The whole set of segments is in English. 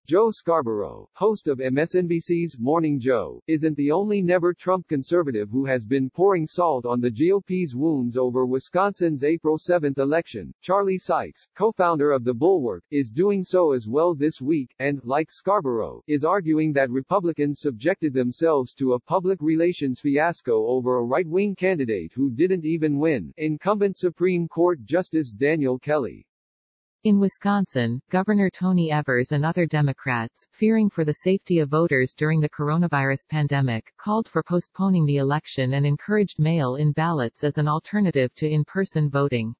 Joe Scarborough, host of MSNBC's Morning Joe, isn't the only never-Trump conservative who has been pouring salt on the GOP's wounds over Wisconsin's April 7 election. Charlie Sykes, co-founder of the Bulwark, is doing so as well this week, and, like Scarborough, is arguing that Republicans subjected themselves to a public relations fiasco over a right-wing candidate who didn't even win, incumbent Supreme Court Justice Daniel Kelly. In Wisconsin, Governor Tony Evers and other Democrats, fearing for the safety of voters during the coronavirus pandemic, called for postponing the election and encouraged mail-in ballots as an alternative to in-person voting.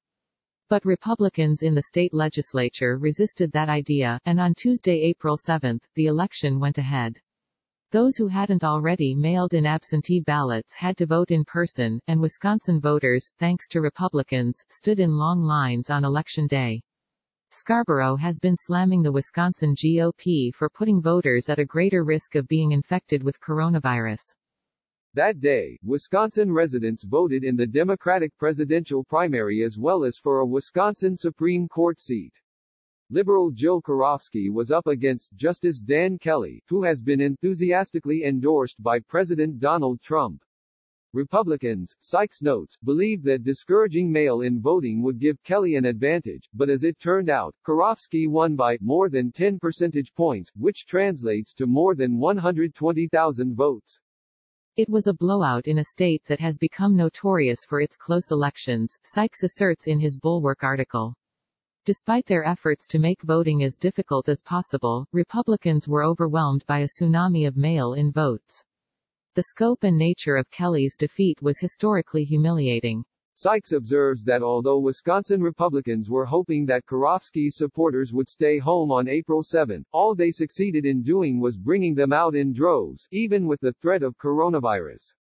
But Republicans in the state legislature resisted that idea, and on Tuesday, April 7, the election went ahead. Those who hadn't already mailed in absentee ballots had to vote in person, and Wisconsin voters, thanks to Republicans, stood in long lines on Election Day. Scarborough has been slamming the Wisconsin GOP for putting voters at a greater risk of being infected with coronavirus. That day, Wisconsin residents voted in the Democratic presidential primary as well as for a Wisconsin Supreme Court seat. Liberal Jill Karofsky was up against Justice Dan Kelly, who has been enthusiastically endorsed by President Donald Trump. Republicans, Sykes notes, believed that discouraging mail-in voting would give Kelly an advantage, but as it turned out, Karofsky won by more than 10 percentage points, which translates to more than 120,000 votes. It was a blowout in a state that has become notorious for its close elections, Sykes asserts in his Bulwark article. Despite their efforts to make voting as difficult as possible, Republicans were overwhelmed by a tsunami of mail-in votes. The scope and nature of Kelly's defeat was historically humiliating. Sykes observes that although Wisconsin Republicans were hoping that Karofsky's supporters would stay home on April 7, all they succeeded in doing was bringing them out in droves, even with the threat of coronavirus.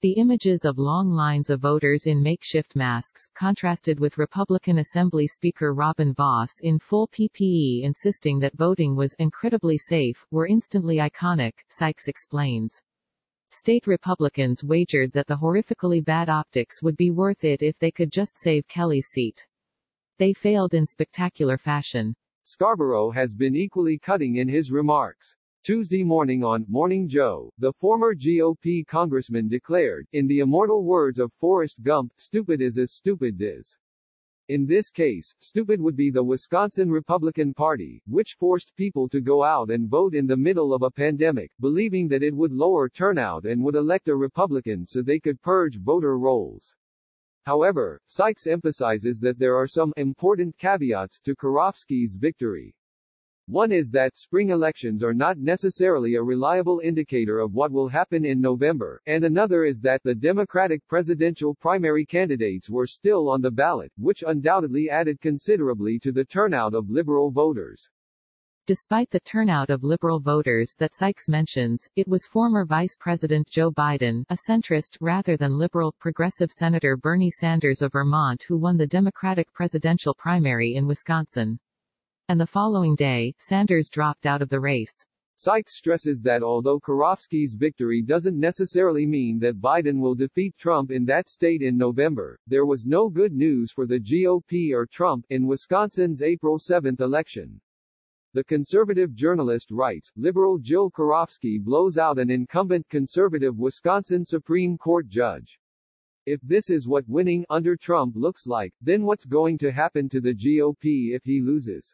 The images of long lines of voters in makeshift masks, contrasted with Republican Assembly Speaker Robin Vos in full PPE insisting that voting was incredibly safe, were instantly iconic, Sykes explains. State Republicans wagered that the horrifically bad optics would be worth it if they could just save Kelly's seat. They failed in spectacular fashion. Scarborough has been equally cutting in his remarks. Tuesday morning on Morning Joe, the former GOP congressman declared, in the immortal words of Forrest Gump, "Stupid is as stupid is." In this case, stupid would be the Wisconsin Republican Party, which forced people to go out and vote in the middle of a pandemic, believing that it would lower turnout and would elect a Republican so they could purge voter rolls. However, Sykes emphasizes that there are some important caveats to Karofsky's victory. One is that spring elections are not necessarily a reliable indicator of what will happen in November, and another is that the Democratic presidential primary candidates were still on the ballot, which undoubtedly added considerably to the turnout of liberal voters. Despite the turnout of liberal voters that Sykes mentions, it was former Vice President Joe Biden, a centrist rather than liberal, progressive Senator Bernie Sanders of Vermont who won the Democratic presidential primary in Wisconsin. And the following day, Sanders dropped out of the race. Sykes stresses that although Karofsky's victory doesn't necessarily mean that Biden will defeat Trump in that state in November, there was no good news for the GOP or Trump in Wisconsin's April 7 election. The conservative journalist writes, liberal Jill Karofsky blows out an incumbent conservative Wisconsin Supreme Court judge. If this is what winning under Trump looks like, then what's going to happen to the GOP if he loses?